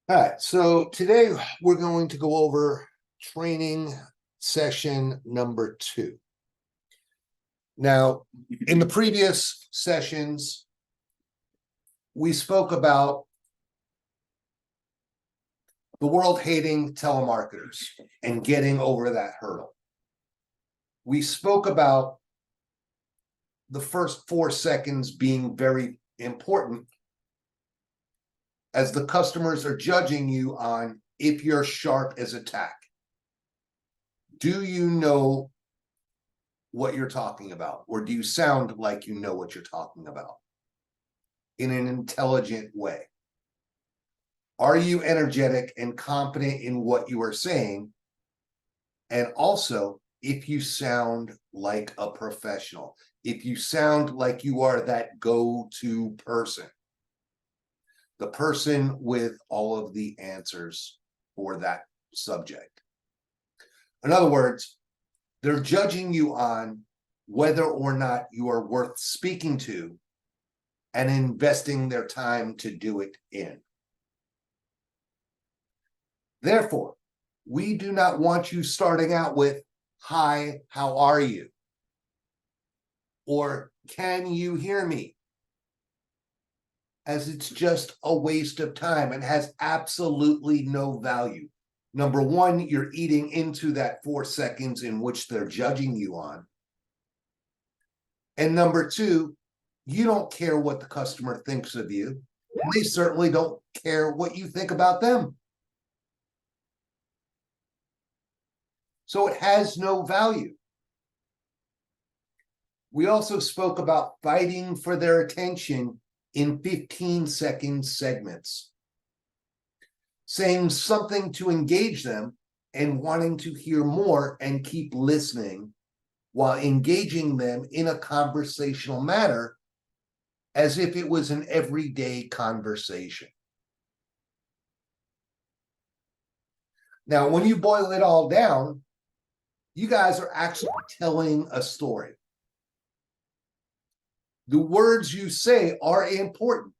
All right, so today we're going to go over training session number 2. Now, in the previous sessions, we spoke about the world hating telemarketers and getting over that hurdle. We spoke about the first 4 seconds being very important as the customers are judging you on if you're sharp as a tack. Do you know what you're talking about, or do you sound like you know what you're talking about in an intelligent way? Are you energetic and confident in what you are saying? And also, if you sound like a professional, if you sound like you are that go-to person, the person with all of the answers for that subject. In other words, they're judging you on whether or not you are worth speaking to and investing their time to do it in. Therefore, we do not want you starting out with, "Hi, how are you?" or "Can you hear me?" as it's just a waste of time and has absolutely no value. Number one, you're eating into that 4 seconds in which they're judging you on. And number two, you don't care what the customer thinks of you. And they certainly don't care what you think about them. So it has no value. We also spoke about fighting for their attention in 15-second segments, saying something to engage them and wanting to hear more and keep listening while engaging them in a conversational manner as if it was an everyday conversation. Now, when you boil it all down, you guys are actually telling a story. The words you say are important.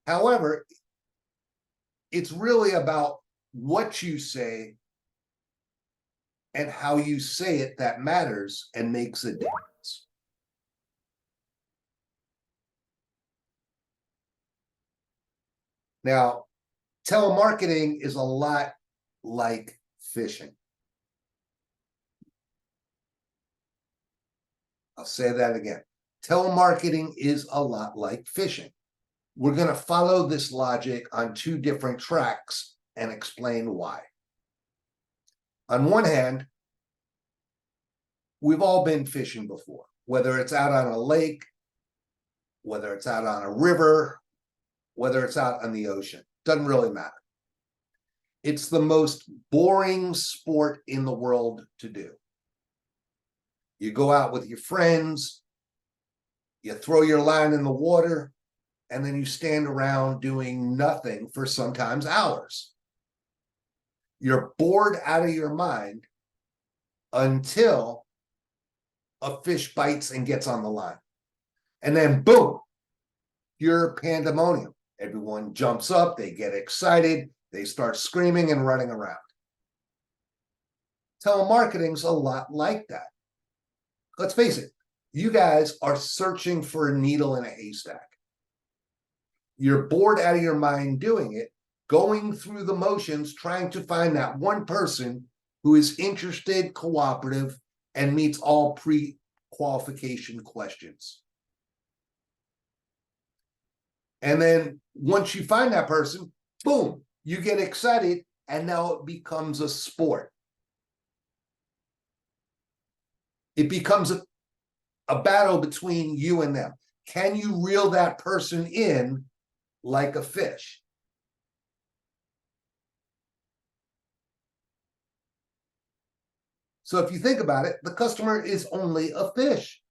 However, it's really about what you say and how you say it that matters and makes a difference. Now, telemarketing is a lot like fishing. I'll say that again. Telemarketing is a lot like fishing. We're going to follow this logic on 2 different tracks and explain why. On one hand, we've all been fishing before, whether it's out on a lake, whether it's out on a river, whether it's out on the ocean. Doesn't really matter. It's the most boring sport in the world to do. You go out with your friends, you throw your line in the water, and then you stand around doing nothing for sometimes hours. You're bored out of your mind until a fish bites and gets on the line. And then boom, you're pandemonium. Everyone jumps up, they get excited, they start screaming and running around. Telemarketing's a lot like that. Let's face it, you guys are searching for a needle in a haystack. You're bored out of your mind doing it, going through the motions, trying to find that one person who is interested, cooperative, and meets all pre-qualification questions. And then once you find that person, boom, you get excited, and now it becomes a sport. It becomes a battle between you and them. Can you reel that person in like a fish? So if you think about it, the customer is only a fish.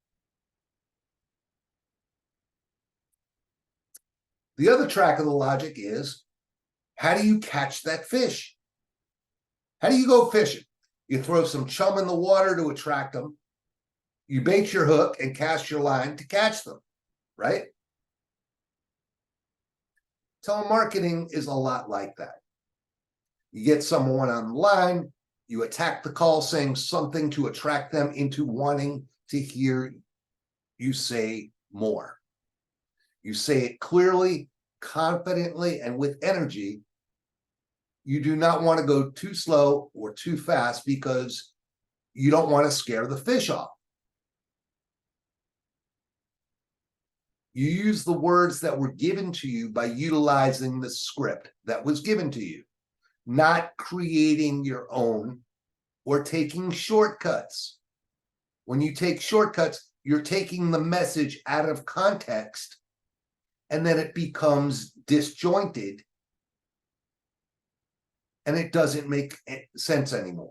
The other track of the logic is, how do you catch that fish? How do you go fishing? You throw some chum in the water to attract them. You bait your hook and cast your line to catch them, right? Telemarketing is a lot like that. You get someone on the line, you attack the call saying something to attract them into wanting to hear you say more. You say it clearly, confidently, and with energy. You do not want to go too slow or too fast because you don't want to scare the fish off. You use the words that were given to you by utilizing the script that was given to you, not creating your own or taking shortcuts. When you take shortcuts, you're taking the message out of context, and then it becomes disjointed, and it doesn't make sense anymore.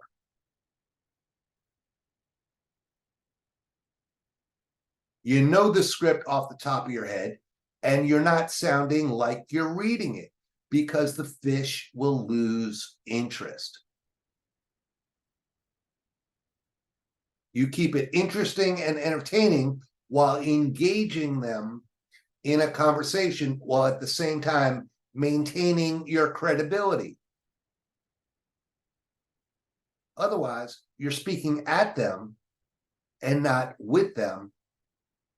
You know the script off the top of your head, and you're not sounding like you're reading it because the fish will lose interest. You keep it interesting and entertaining while engaging them in a conversation, while at the same time maintaining your credibility. Otherwise, you're speaking at them and not with them,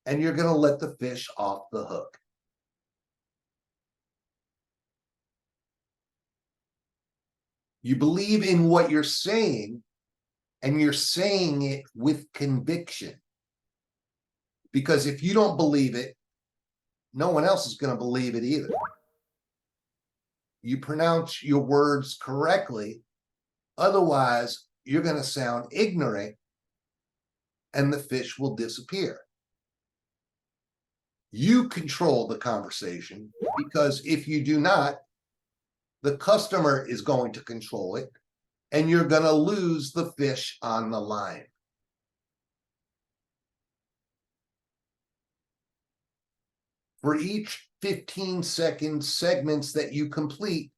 and you're going to let the fish off the hook. You believe in what you're saying, and you're saying it with conviction. Because if you don't believe it, no one else is going to believe it either. You pronounce your words correctly, otherwise you're going to sound ignorant, and the fish will disappear. You control the conversation, because if you do not, the customer is going to control it, and you're going to lose the fish on the line. For each 15-second segments that you complete,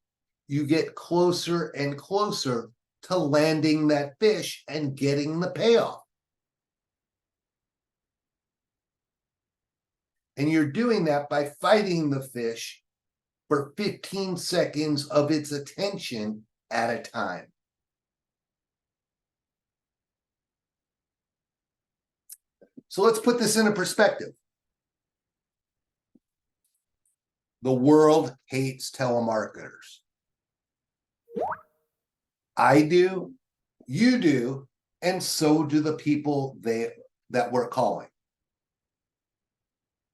you get closer and closer to landing that fish and getting the payoff. And you're doing that by fighting the fish for 15 seconds of its attention at a time. So let's put this into perspective. The world hates telemarketers. I do, you do, and so do the people that we're calling.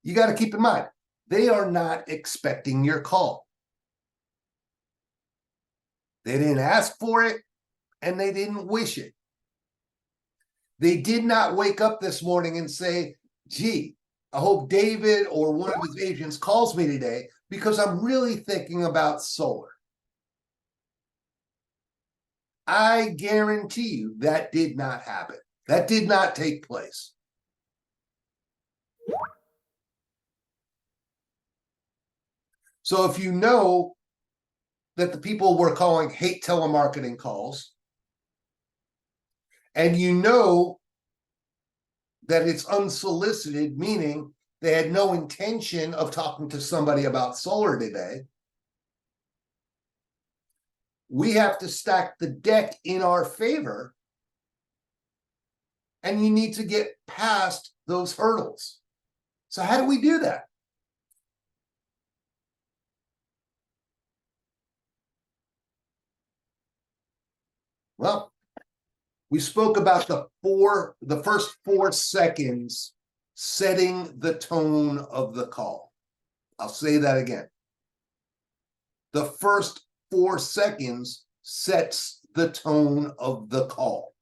You got to keep in mind, they are not expecting your call. They didn't ask for it, and they didn't wish it. They did not wake up this morning and say, gee, I hope David or one of his agents calls me today because I'm really thinking about solar. I guarantee you that did not happen. That did not take place. So if you know that the people we're calling hate telemarketing calls, and you know that it's unsolicited, meaning they had no intention of talking to somebody about solar today, we have to stack the deck in our favor, and you need to get past those hurdles. So how do we do that? Well, we spoke about the first 4 seconds setting the tone of the call. I'll say that again. The first 4 seconds sets the tone of the call.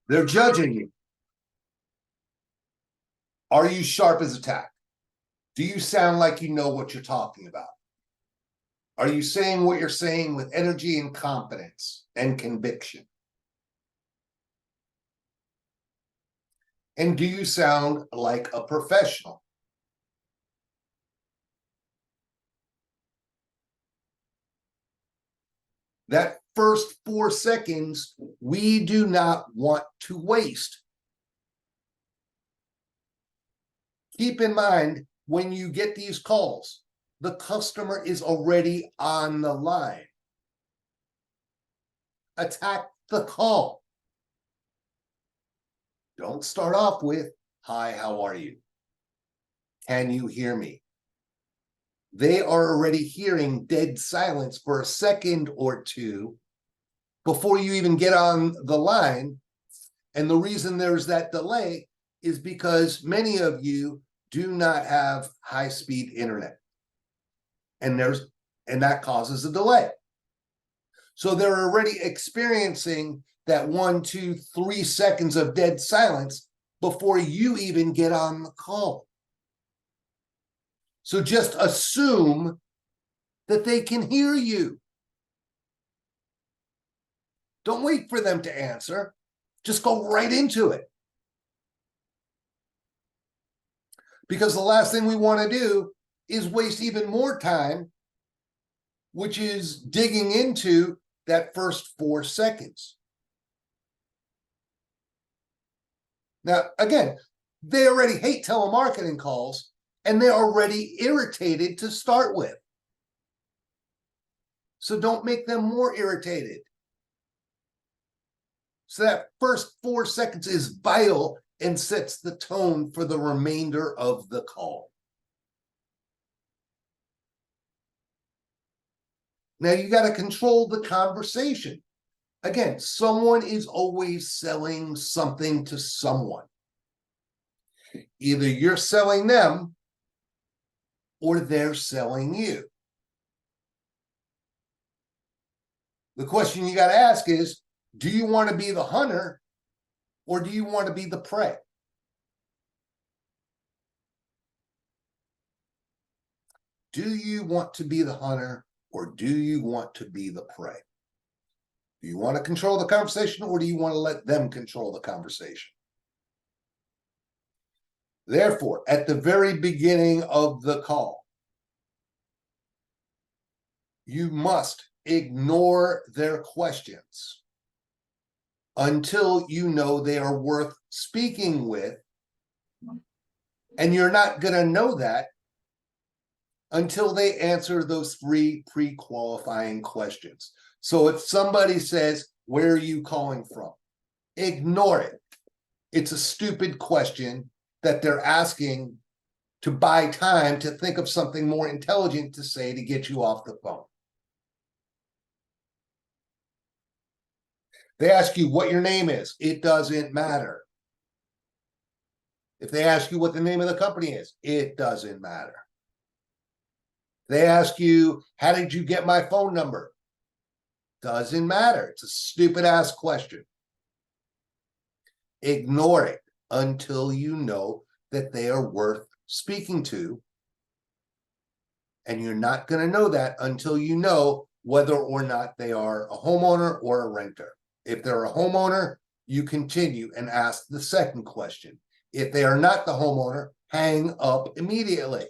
They're judging you. Are you sharp as a tack? Do you sound like you know what you're talking about? Are you saying what you're saying with energy and confidence and conviction? And do you sound like a professional? That first 4 seconds, we do not want to waste. Keep in mind, when you get these calls, the customer is already on the line. Attack the call. Don't start off with, "Hi, how are you? Can you hear me?" They are already hearing dead silence for a second or two before you even get on the line. And the reason there's that delay is because many of you do not have high-speed internet. And that causes a delay. So they're already experiencing that 1, 2, 3 seconds of dead silence before you even get on the call. So just assume that they can hear you. Don't wait for them to answer. Just go right into it. Because the last thing we want to do is waste even more time, which is digging into that first 4 seconds. Now, again, they already hate telemarketing calls, and they're already irritated to start with. So don't make them more irritated. So that first 4 seconds is vital and sets the tone for the remainder of the call. Now you got to control the conversation. Again, someone is always selling something to someone. Either you're selling them or they're selling you. The question you got to ask is, do you want to be the hunter or do you want to be the prey? Do you want to be the hunter or do you want to be the prey? Do you want to control the conversation or do you want to let them control the conversation? Therefore, at the very beginning of the call, you must ignore their questions until you know they are worth speaking with. And you're not going to know that until they answer those 3 pre-qualifying questions. So if somebody says, "Where are you calling from?" ignore it. It's a stupid question that they're asking to buy time to think of something more intelligent to say to get you off the phone. They ask you what your name is. It doesn't matter. If they ask you what the name of the company is, it doesn't matter. They ask you, "How did you get my phone number?" Doesn't matter. It's a stupid ass question. Ignore it until you know that they are worth speaking to. And you're not going to know that until you know whether or not they are a homeowner or a renter. If they're a homeowner, you continue and ask the second question. If they are not the homeowner, hang up immediately.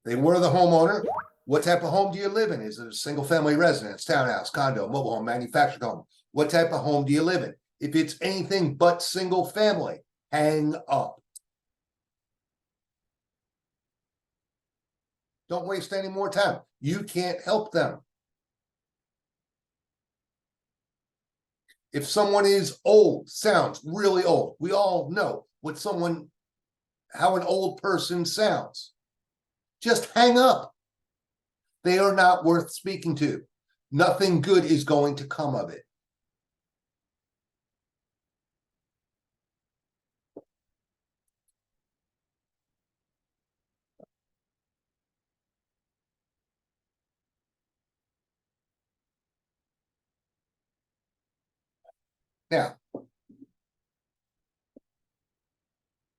They were the homeowner. What type of home do you live in? Is it a single family residence, townhouse, condo, mobile home, manufactured home? What type of home do you live in? If it's anything but single family, hang up. Don't waste any more time. You can't help them. If someone is old, sounds really old, we all know how an old person sounds. Just hang up. They are not worth speaking to. Nothing good is going to come of it. Now,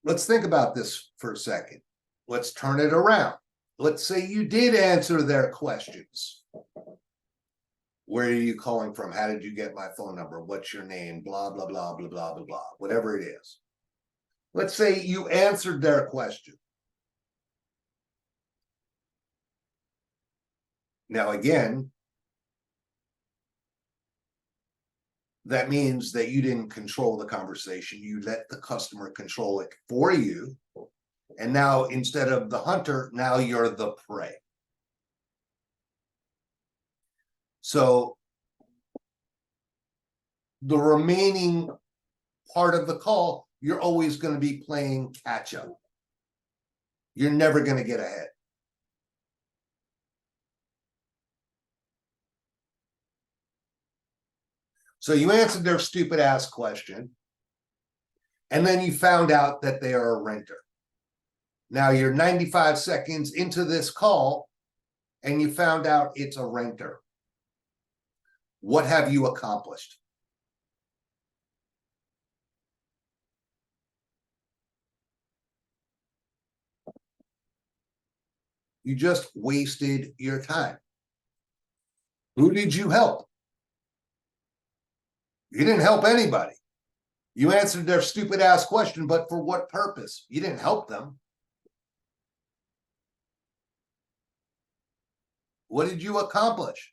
let's think about this for a second. Let's turn it around. Let's say you did answer their questions. Where are you calling from? How did you get my phone number? What's your name? Blah, blah, blah, blah, blah, blah, blah, whatever it is. Let's say you answered their question. Now, again, that means that you didn't control the conversation. You let the customer control it for you. And now instead of the hunter, now you're the prey. So the remaining part of the call, you're always going to be playing catch up. You're never going to get ahead. So you answered their stupid ass question, and then you found out that they are a renter. Now you're 95 seconds into this call, and you found out it's a renter. What have you accomplished? You just wasted your time. Who did you help? You didn't help anybody. You answered their stupid ass question, but for what purpose? You didn't help them. What did you accomplish?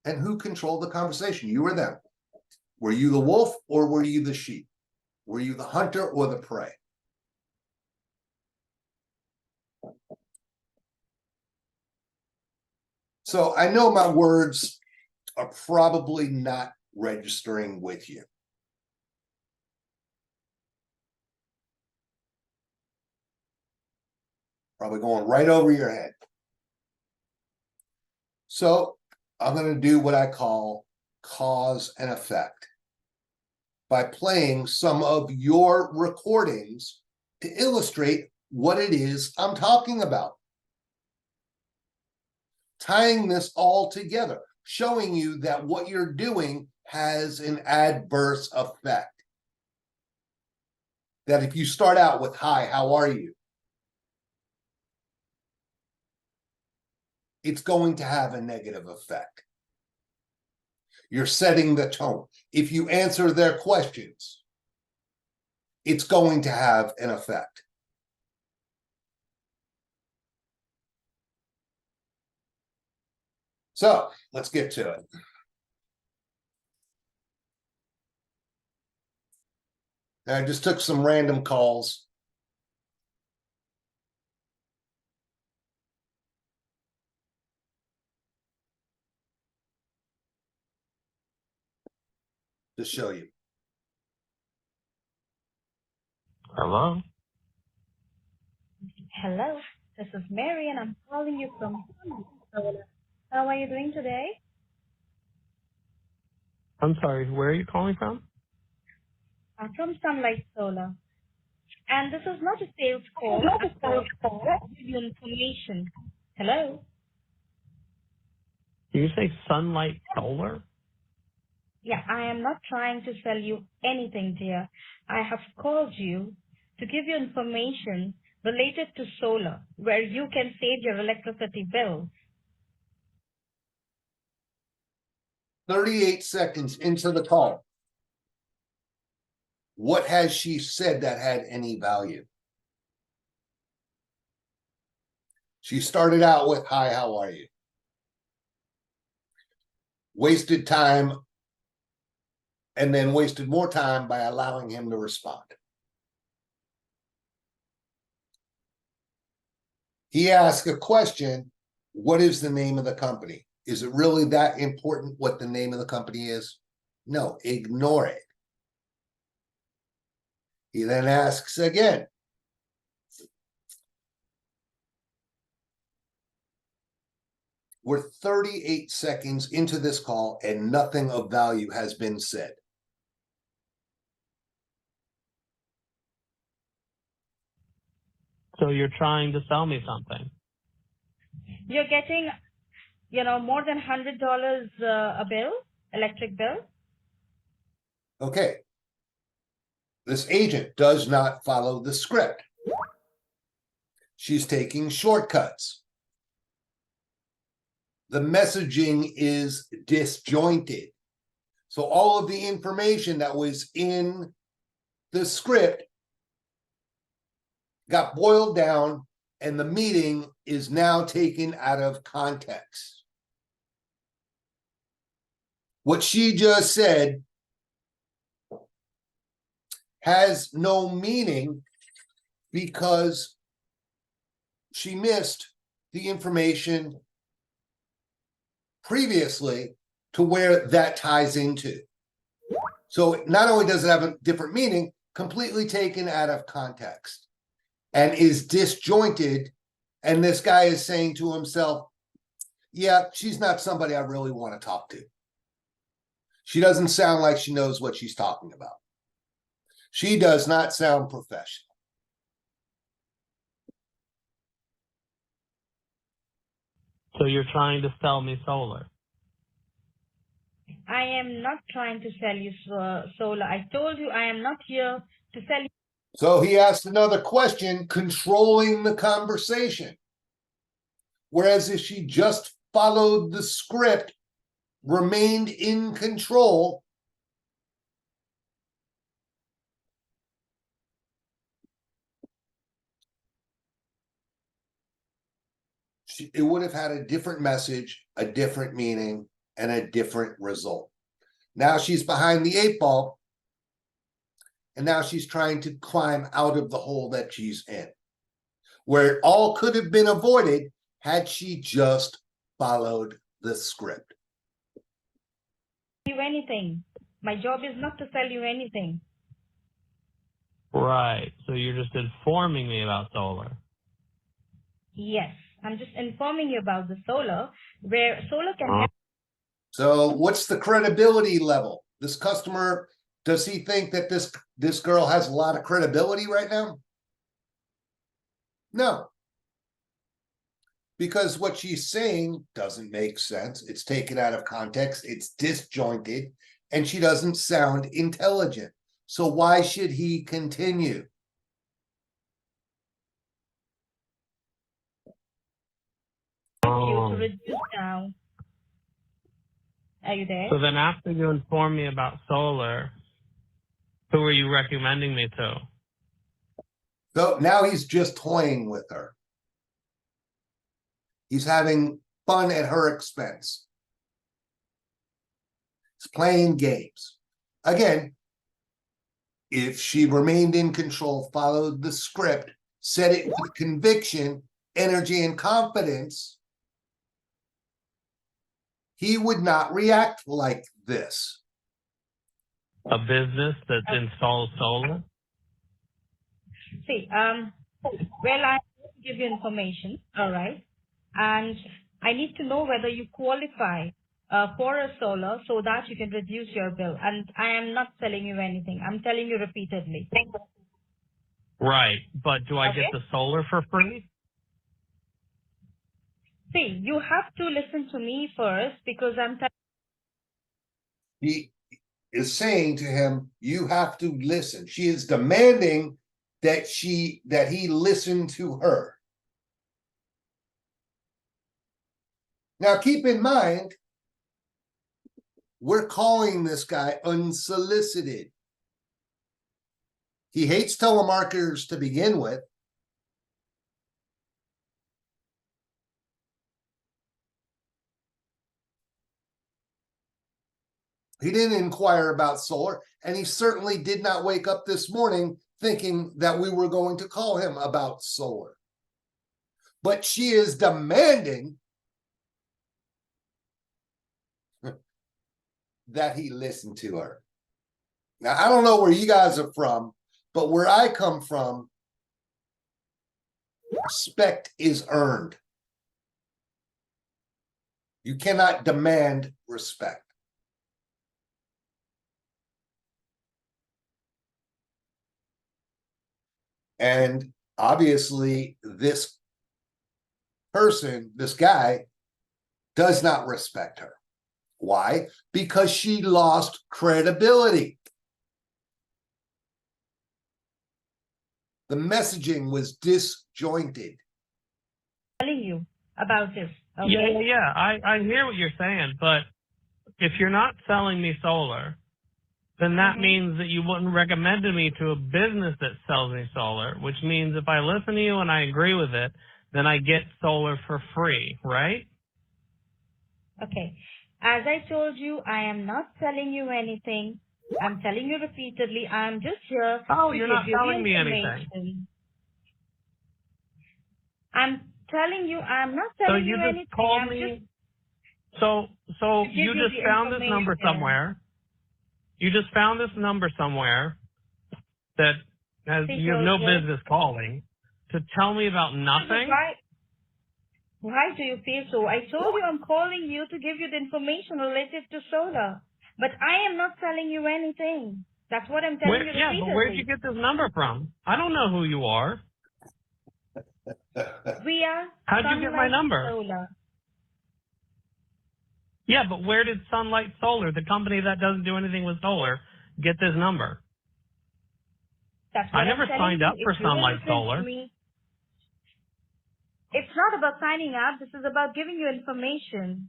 And who controlled the conversation? You or them? Were you the wolf or were you the sheep? Were you the hunter or the prey? So I know my words are probably not registering with you. Probably going right over your head. So I'm going to do what I call cause and effect by playing some of your recordings to illustrate what it is I'm talking about. Tying this all together, showing you that what you're doing has an adverse effect. That if you start out with, "Hi, how are you?" it's going to have a negative effect. You're setting the tone. If you answer their questions, it's going to have an effect. So let's get to it. I just took some random calls. To show you. Hello? Hello, this is Mary and I'm calling you from Solar. How are you doing today? I'm sorry, where are you calling from? From Sunlight Solar. And this is not a sales call. I'm calling to give you information. Hello? Did you say Sunlight Solar? Yeah, I am not trying to sell you anything, dear. I have called you to give you information related to solar, where you can save your electricity bill. 38 seconds into the call. What has she said that had any value? She started out with, "Hi, how are you?" Wasted time and then wasted more time by allowing him to respond. He asked a question, "What is the name of the company?" Is it really that important what the name of the company is? No, ignore it. He then asks again, we're 38 seconds into this call and nothing of value has been said. So you're trying to sell me something? You're getting, more than $100 a bill, electric bill. Okay. This agent does not follow the script. She's taking shortcuts. The messaging is disjointed. So all of the information that was in the script got boiled down and the meeting is now taken out of context. What she just said has no meaning because she missed the information previously to where that ties into. So not only does it have a different meaning, completely taken out of context and is disjointed. And this guy is saying to himself, yeah, she's not somebody I really want to talk to. She doesn't sound like she knows what she's talking about. She does not sound professional. So you're trying to sell me solar. I am not trying to sell you solar. I told you I am not here to sell you. So he asked another question, controlling the conversation. Whereas if she just followed the script, remained in control, it would have had a different message, a different meaning, and a different result. Now she's behind the 8 ball, and now she's trying to climb out of the hole that she's in, where it all could have been avoided had she just followed the script. You anything. My job is not to sell you anything. Right. So you're just informing me about solar. Yes, I'm just informing you about the solar, where solar can help. So what's the credibility level? This customer, does he think that this girl has a lot of credibility right now? No. Because what she's saying doesn't make sense. It's taken out of context. It's disjointed, and she doesn't sound intelligent. So why should he continue? You to reduce now. Are you there? So then after you inform me about solar, who are you recommending me to? So now he's just toying with her. He's having fun at her expense. He's playing games. Again, if she remained in control, followed the script, said it with conviction, energy, and confidence, he would not react like this. A business that installs solar? See, well, I give you information, all right? And I need to know whether you qualify for a solar so that you can reduce your bill. And I am not selling you anything. I'm telling you repeatedly. Right. But do I get the solar for free? See, you have to listen to me first because He is saying to him, you have to listen. She is demanding that he listen to her. Now, keep in mind, we're calling this guy unsolicited. He hates telemarketers to begin with. He didn't inquire about solar, and he certainly did not wake up this morning thinking that we were going to call him about solar. But she is demanding that he listen to her. Now, I don't know where you guys are from, but where I come from, respect is earned. You cannot demand respect. And obviously, this person, this guy, does not respect her. Why? Because she lost credibility. The messaging was disjointed. telling you about this. Okay? Yeah. I hear what you're saying, but if you're not selling me solar, then that means that you wouldn't recommend me to a business that sells me solar, which means if I listen to you and I agree with it, then I get solar for free, right? Okay. As I told you, I am not selling you anything. I'm telling you repeatedly, I'm just here Oh, to you're give not you the telling me anything. information. I'm telling you, I'm not So telling you you just anything. called I'm just me. So to give you you just the found this number information. somewhere. You just found this number somewhere that you have no Because, business calling to tell me about nothing. why do you feel so? I told you I'm calling you to give you the information related to solar. But I am not telling you anything. That's what I'm telling you Yeah, but where'd you repeatedly. get this number from? I don't know who you are. We are How'd you get my Sunlight number? Solar. Yeah, but where did Sunlight Solar, the company that doesn't do anything with solar, get this number? That's I what never I'm telling signed you. up for If you will Sunlight listen to Solar. me, it's not about signing up. This is about giving you information.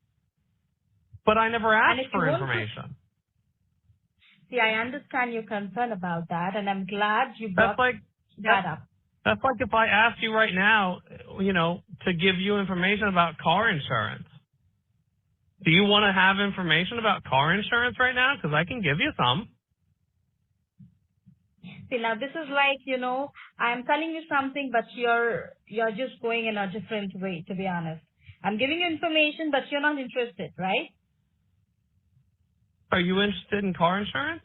But I never And asked if you for want to information. see, I understand your concern about that, and I'm glad you That's brought like that up. that's like if I asked you right now, to give you information about car insurance. Do you want to have information about car insurance right now? Because I can give you some. See, now this is like, I'm telling you something, but you're just going in a different way, to be honest. I'm giving you information, but you're not interested, right? Are you interested in car insurance?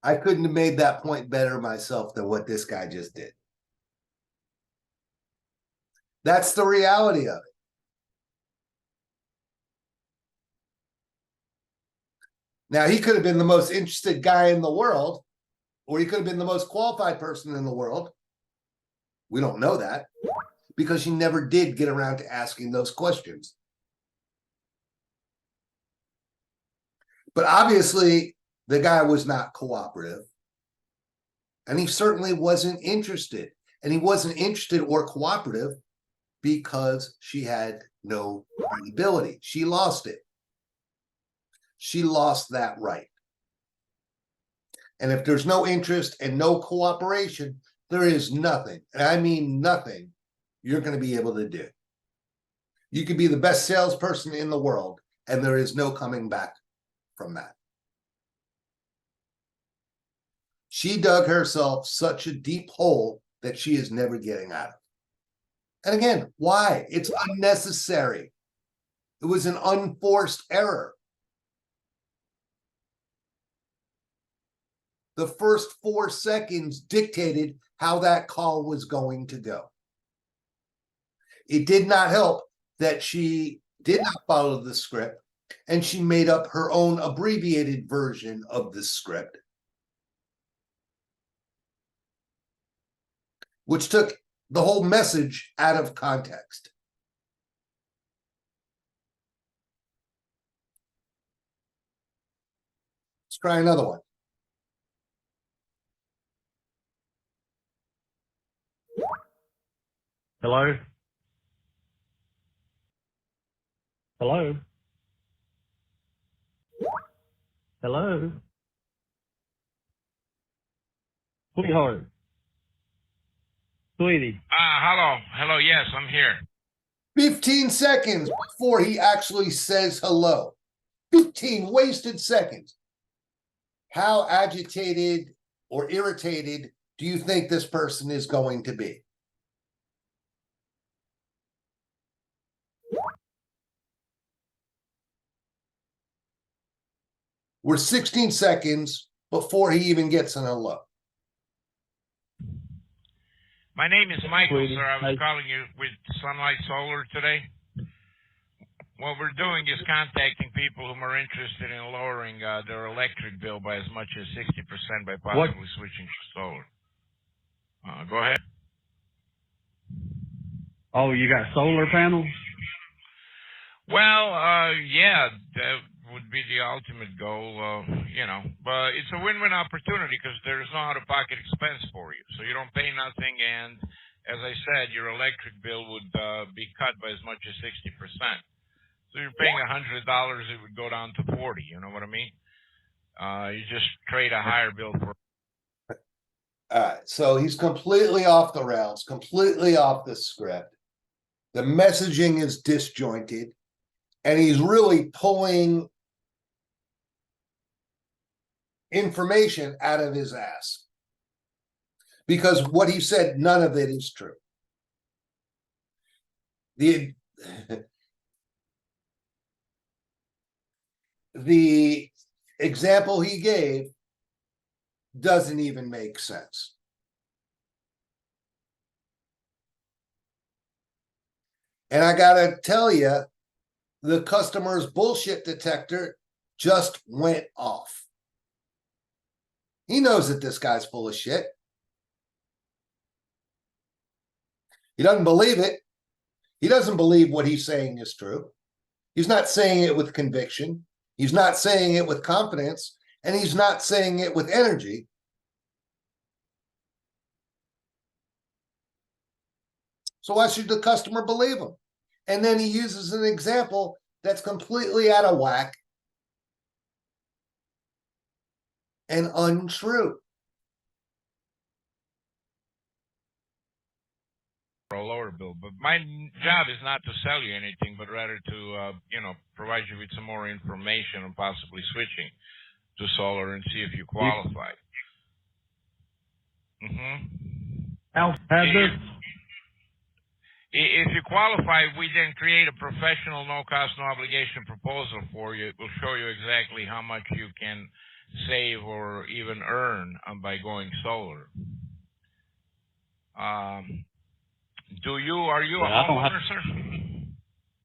I couldn't have made that point better myself than what this guy just did. That's the reality of it. Now, he could have been the most interested guy in the world, or he could have been the most qualified person in the world. We don't know that because he never did get around to asking those questions. But obviously, the guy was not cooperative. And he certainly wasn't interested. And he wasn't interested or cooperative because she had no credibility. She lost it. She lost that right. And if there's no interest and no cooperation, there is nothing, and I mean nothing, you're going to be able to do. You could be the best salesperson in the world, and there is no coming back from that. She dug herself such a deep hole that she is never getting out of. And again, why? It's unnecessary. It was an unforced error. The first 4 seconds dictated how that call was going to go. It did not help that she did not follow the script, and she made up her own abbreviated version of the script, which took the whole message out of context. Let's try another one. Hello? Hello? Hello? Sweetheart. Sweetie. Hello, yes, I'm here. 15 seconds before he actually says hello. 15 wasted seconds. How agitated or irritated do you think this person is going to be? We're 16 seconds before he even gets an hello. My name is Michael, Sweetie, sir. I was hi. calling you with Sunlight Solar today. What we're doing is contacting people who are interested in lowering their electric bill by as much as 60% by possibly switching to solar. Go ahead. Oh, you got solar panels? Well, yeah, that would be the ultimate goal, But it's a win-win opportunity because there's no out-of-pocket expense for you. So you don't pay nothing, and as I said, your electric bill would be cut by as much as 60%. So you're paying $100, it would go down to 40. You know what I mean? You just trade a higher bill for. All right, so he's completely off the rails, completely off the script. The messaging is disjointed, and he's really pulling information out of his ass. Because what he said, none of it is true. The the example he gave doesn't even make sense. And I gotta tell you, the customer's bullshit detector just went off. He knows that this guy's full of shit. He doesn't believe it. He doesn't believe what he's saying is true. He's not saying it with conviction. He's not saying it with confidence. And he's not saying it with energy. So why should the customer believe him? And then he uses an example that's completely out of whack and untrue. For a lower bill, but my job is not to sell you anything, but rather to, provide you with some more information and possibly switching to solar and see if you qualify. Al, have this. If you qualify, we then create a professional, no-cost, no-obligation proposal for you. It will show you exactly how much you can save or even earn by going solar. Are you a homeowner, sir?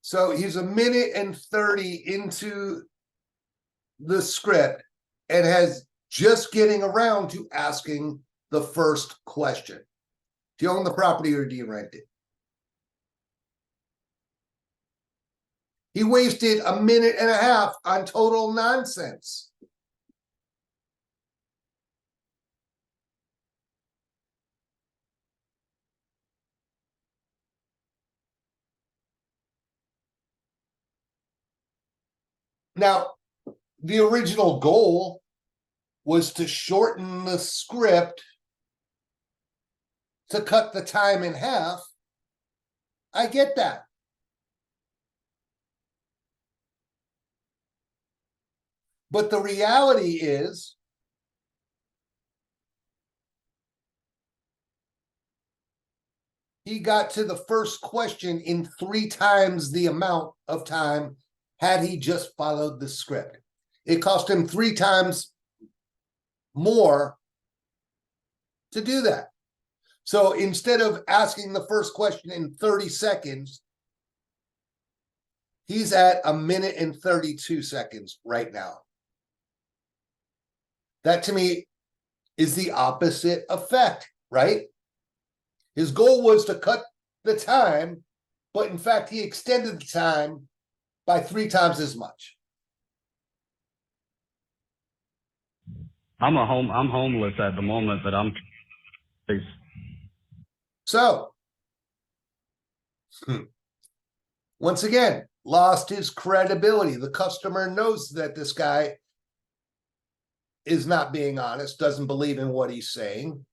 So he's a minute and 30 into the script and has just getting around to asking the first question. Do you own the property or do you rent it? He wasted a minute and a half on total nonsense. Now, the original goal was to shorten the script to cut the time in half. I get that. But the reality is, he got to the first question in 3 times the amount of time had he just followed the script. It cost him 3 times more to do that. So instead of asking the first question in 30 seconds, he's at a minute and 32 seconds right now. That to me is the opposite effect, right? His goal was to cut the time, but in fact, he extended the time by 3 times as much. I'm homeless at the moment, but So, once again, lost his credibility. The customer knows that this guy is not being honest, doesn't believe in what he's saying,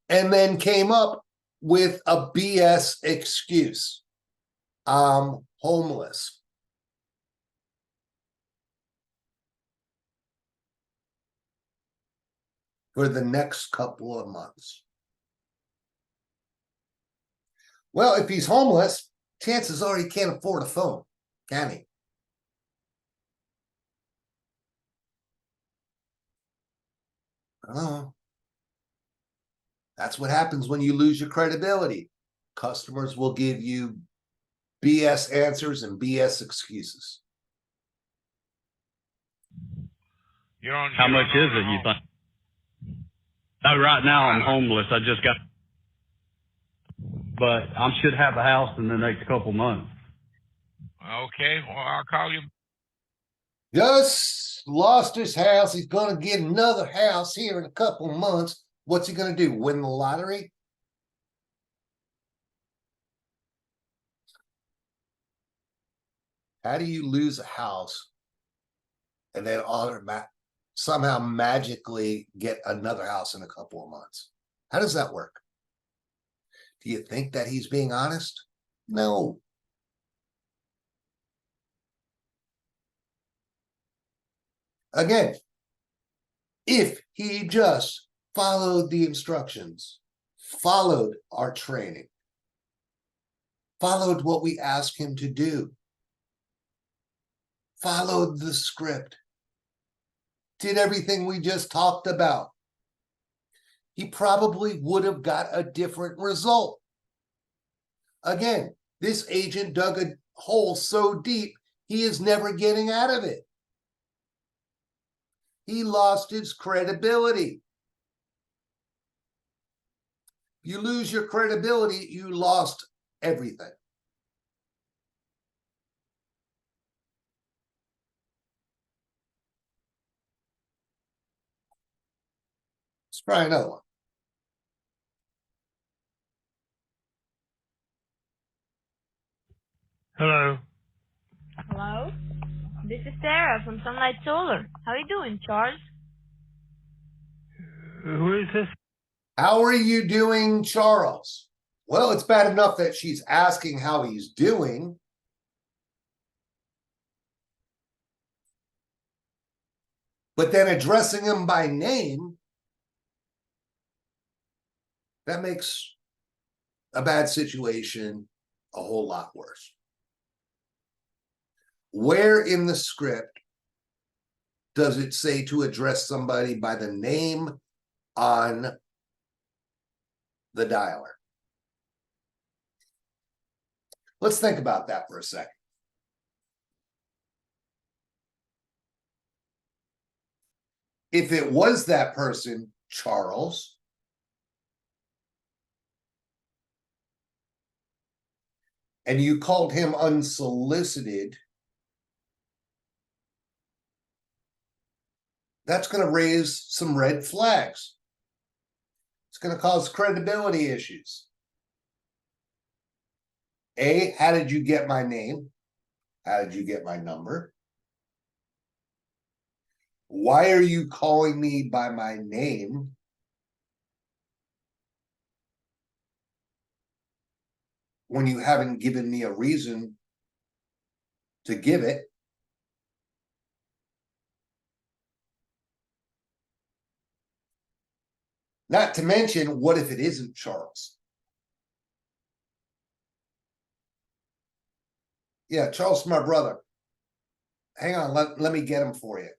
and then came up with a BS excuse. I'm homeless. For the next couple of months. Well, if he's homeless, chances are he can't afford a phone, can he? Oh, that's what happens when you lose your credibility. Customers will give you BS answers and BS excuses. How much is it, you think? No, right now I'm homeless. I just got, but I should have a house in the next couple months. Okay, well, I'll call you. Just lost his house. He's going to get another house here in a couple of months. What's he going to do? Win the lottery? How do you lose a house and then somehow magically get another house in a couple of months? How does that work? Do you think that he's being honest? No. Again, if he just followed the instructions, followed our training, followed what we asked him to do, followed the script, did everything we just talked about, he probably would have got a different result. Again, this agent dug a hole so deep, he is never getting out of it. He lost his credibility. You lose your credibility, you lost everything. Let's try another one. Hello. Hello? This is Sarah from Sunlight Solar. How are you doing, Charles? Who is this? How are you doing, Charles? Well, it's bad enough that she's asking how he's doing. But then addressing him by name, that makes a bad situation a whole lot worse. Where in the script does it say to address somebody by the name on the dialer? Let's think about that for a second. If it was that person, Charles, and you called him unsolicited, that's going to raise some red flags. It's going to cause credibility issues. A, how did you get my name? How did you get my number? Why are you calling me by my name? When you haven't given me a reason to give it? Not to mention, what if it isn't Charles? Yeah, Charles is my brother. Hang on, let me get him for you.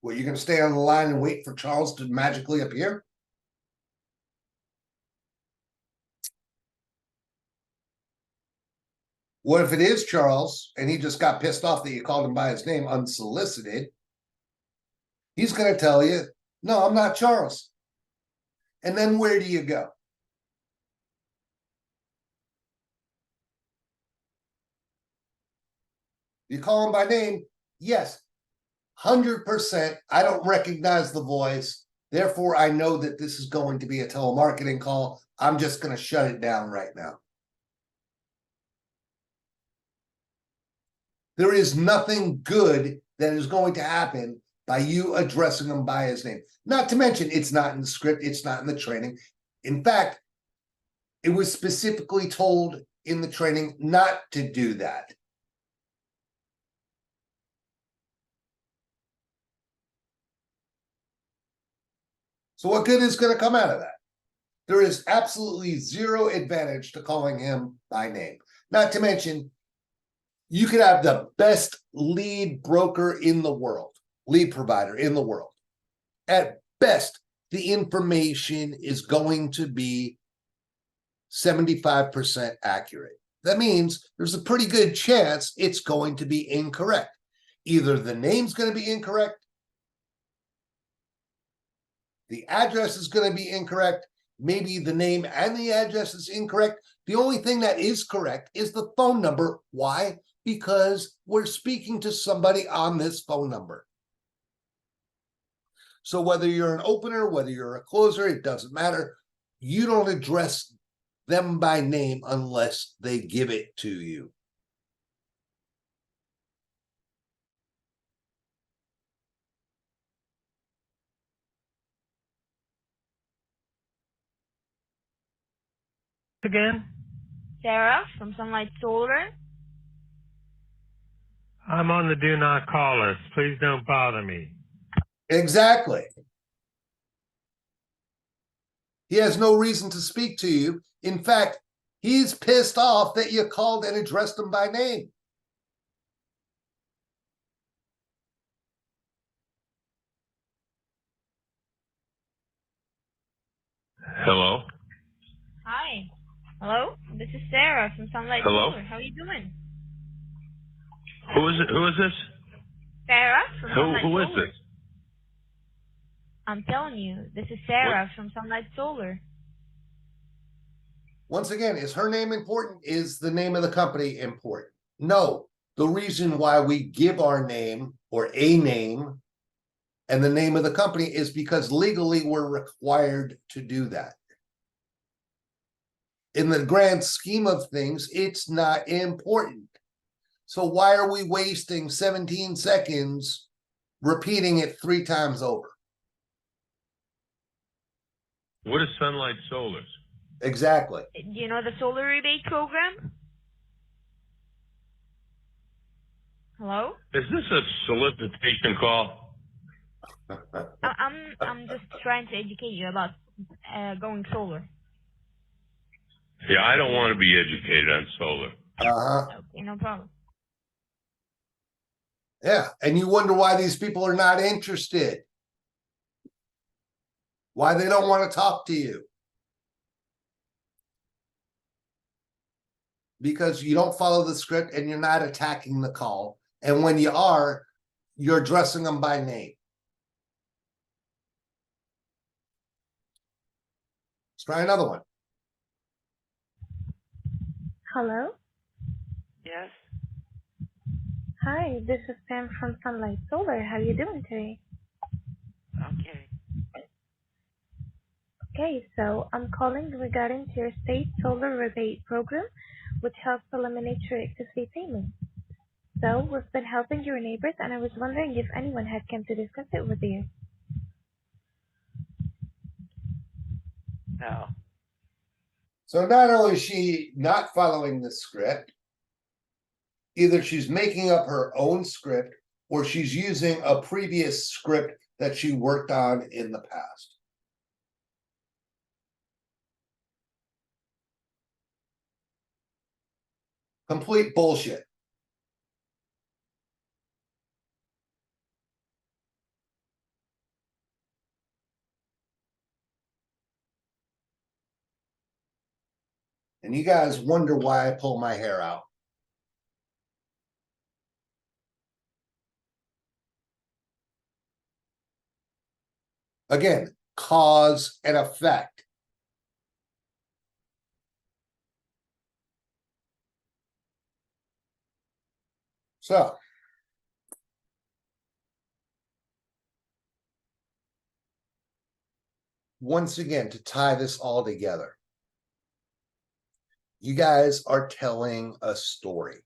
Well, you're going to stay on the line and wait for Charles to magically appear? What if it is Charles and he just got pissed off that you called him by his name unsolicited? He's going to tell you, no, I'm not Charles. And then where do you go? You call him by name? Yes, 100%. I don't recognize the voice. Therefore, I know that this is going to be a telemarketing call. I'm just going to shut it down right now. There is nothing good that is going to happen by you addressing him by his name. Not to mention, it's not in the script, it's not in the training. In fact, it was specifically told in the training not to do that. So what good is going to come out of that? There is absolutely zero advantage to calling him by name. Not to mention, you could have the best lead broker in the world, lead provider in the world. At best, the information is going to be 75% accurate. That means there's a pretty good chance it's going to be incorrect. Either the name's going to be incorrect, the address is going to be incorrect, maybe the name and the address is incorrect. The only thing that is correct is the phone number. Why? Because we're speaking to somebody on this phone number. So whether you're an opener, whether you're a closer, it doesn't matter. You don't address them by name unless they give it to you. again? Sarah from Sunlight Solar. I'm on the do not call list. Please don't bother me. Exactly. He has no reason to speak to you. In fact, he's pissed off that you called and addressed him by name. Hello? Hi. Hello? This is Sarah from Sunlight Hello? Solar. How are you doing? Who is it? Who is this? Sarah from Sunlight Who is Solar. this? I'm telling you, this is Sarah from Sunlight Solar. Once again, is her name important? Is the name of the company important? No. The reason why we give our name or a name and the name of the company is because legally we're required to do that. In the grand scheme of things, it's not important. So why are we wasting 17 seconds repeating it 3 times over? What is Sunlight Solars? Exactly. Do you know the solar rebate program? Hello? Is this a solicitation call? I'm just trying to educate you about going solar. Yeah, I don't want to be educated on solar. Uh-huh. Okay, no problem. Yeah, and you wonder why these people are not interested. Why they don't want to talk to you. Because you don't follow the script and you're not attacking the call. And when you are, you're addressing them by name. Let's try another one. Hello? Yes. Hi, this is Pam from Sunlight Solar. How are you doing today? Okay. Okay, so I'm calling regarding to your state solar rebate program, which helps eliminate your excess fee payment. So we've been helping your neighbors, and I was wondering if anyone had come to discuss it with you. No. So not only is she not following the script, either she's making up her own script or she's using a previous script that she worked on in the past. Complete bullshit. And you guys wonder why I pull my hair out. Again, cause and effect. So, once again, to tie this all together, you guys are telling a story.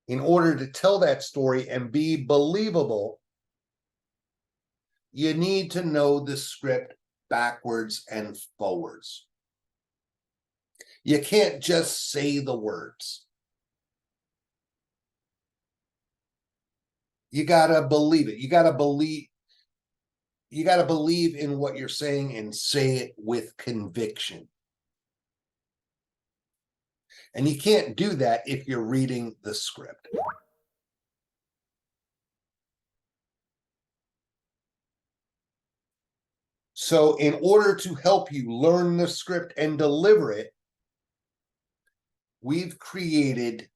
In order to tell that story and be believable, you need to know the script backwards and forwards. You can't just say the words. You gotta believe it. You gotta believe in what you're saying and say it with conviction. And you can't do that if you're reading the script. So in order to help you learn the script and deliver it, we've created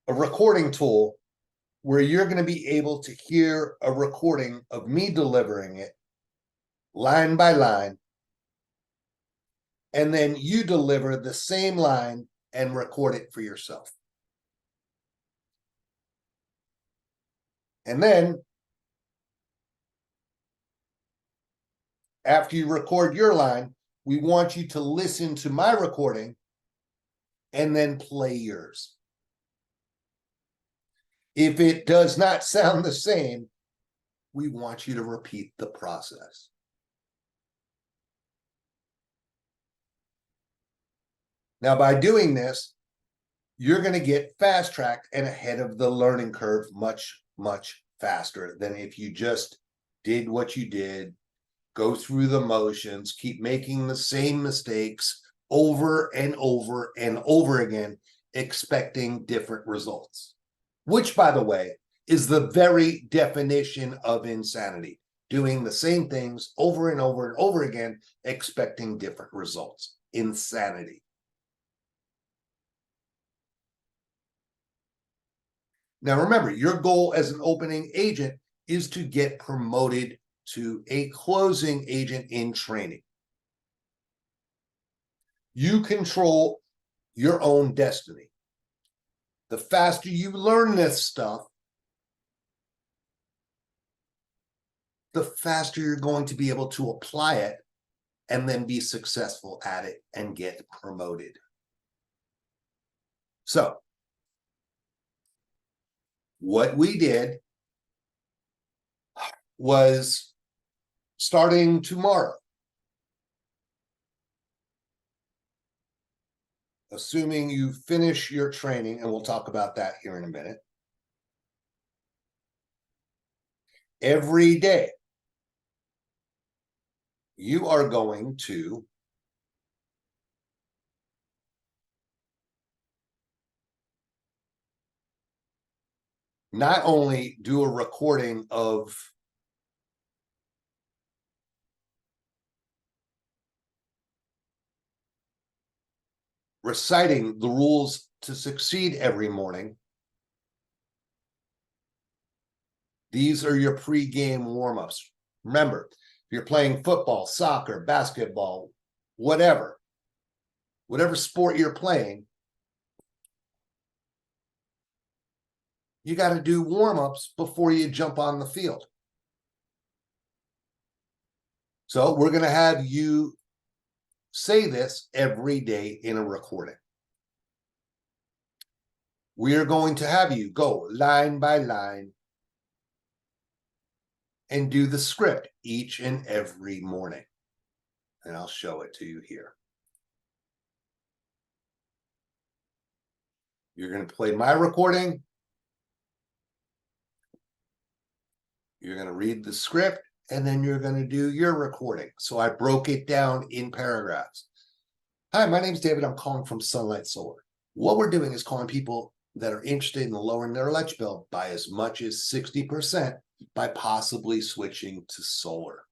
a recording tool where you're going to be able to hear a recording of me delivering it line by line, and then you deliver the same line and record it for yourself. And then, after you record your line, we want you to listen to my recording and then play yours. If it does not sound the same, we want you to repeat the process. Now, by doing this, you're going to get fast-tracked and ahead of the learning curve much, much faster than if you just did what you did, go through the motions, keep making the same mistakes over and over and over again, expecting different results. Which, by the way, is the very definition of insanity. Doing the same things over and over and over again, expecting different results. Insanity. Now remember, your goal as an opening agent is to get promoted to a closing agent in training. You control your own destiny. The faster you learn this stuff, the faster you're going to be able to apply it and then be successful at it and get promoted. So, what we did was starting tomorrow, assuming you finish your training, and we'll talk about that here in a minute. Every day, you are going to not only do a recording of reciting the rules to succeed every morning. These are your pre-game warm-ups. Remember, if you're playing football, soccer, basketball, whatever sport you're playing, you got to do warm-ups before you jump on the field. So we're going to have you say this every day in a recording. We are going to have you go line by line and do the script each and every morning. And I'll show it to you here. You're going to play my recording. You're going to read the script. And then you're going to do your recording. So I broke it down in paragraphs. Hi, my name is David. I'm calling from Sunlight Solar. What we're doing is calling people that are interested in lowering their electric bill by as much as 60% by possibly switching to solar.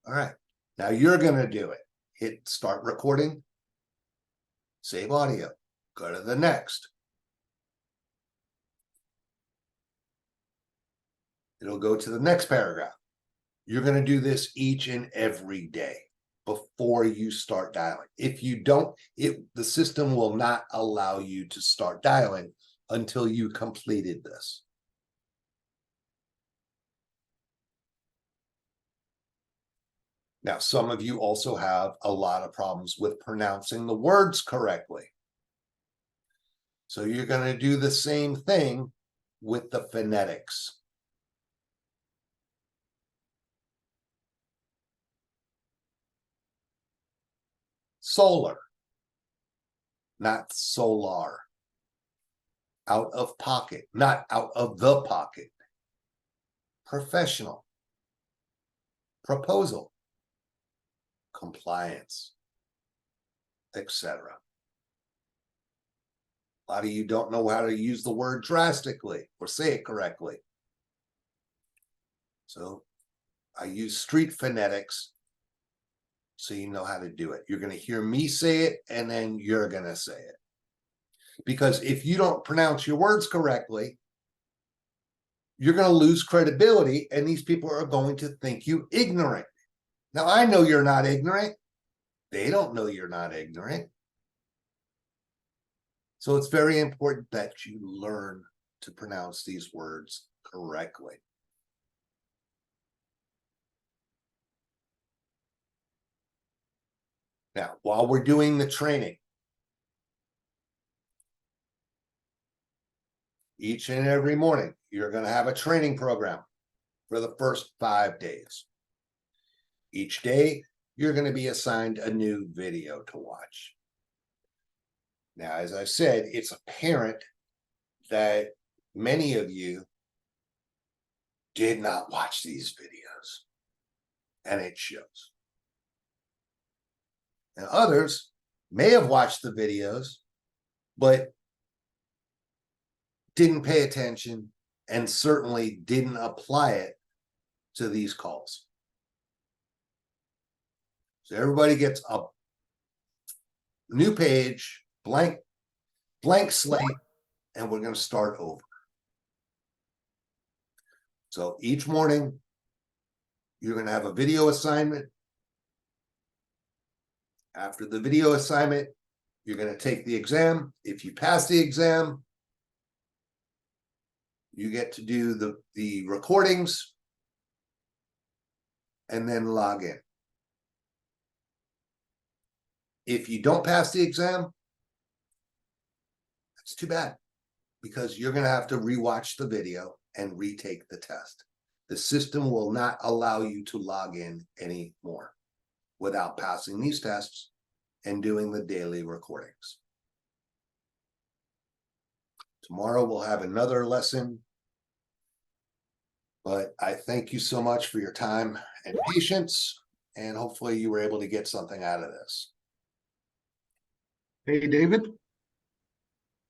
All right, now you're going to do it. Hit start recording, save audio, go to the next. It'll go to the next paragraph. You're going to do this each and every day before you start dialing. If you don't, the system will not allow you to start dialing until you completed this. Now, some of you also have a lot of problems with pronouncing the words correctly. So you're going to do the same thing with the phonetics. Solar, not solar. Out of pocket, not out of the pocket. Professional. Proposal. Compliance. Etc. A lot of you don't know how to use the word drastically or say it correctly. So I use street phonetics so you know how to do it. You're going to hear me say it, and then you're going to say it. Because if you don't pronounce your words correctly, you're going to lose credibility, and these people are going to think you ignorant. Now, I know you're not ignorant. They don't know you're not ignorant. So it's very important that you learn to pronounce these words correctly. Now, while we're doing the training, Each and every morning, you're going to have a training program for the first 5 days. Each day, you're going to be assigned a new video to watch. Now, as I've said, it's apparent that many of you did not watch these videos, and it shows. And others may have watched the videos, but didn't pay attention and certainly didn't apply it to these calls. So everybody gets a new page, blank slate, and we're going to start over. So each morning, you're going to have a video assignment. After the video assignment, you're going to take the exam. If you pass the exam, you get to do the recordings and then log in. If you don't pass the exam, that's too bad, because you're going to have to rewatch the video and retake the test. The system will not allow you to log in anymore without passing these tests and doing the daily recordings. Tomorrow we'll have another lesson, but I thank you so much for your time and patience, and hopefully you were able to get something out of this. Hey, David.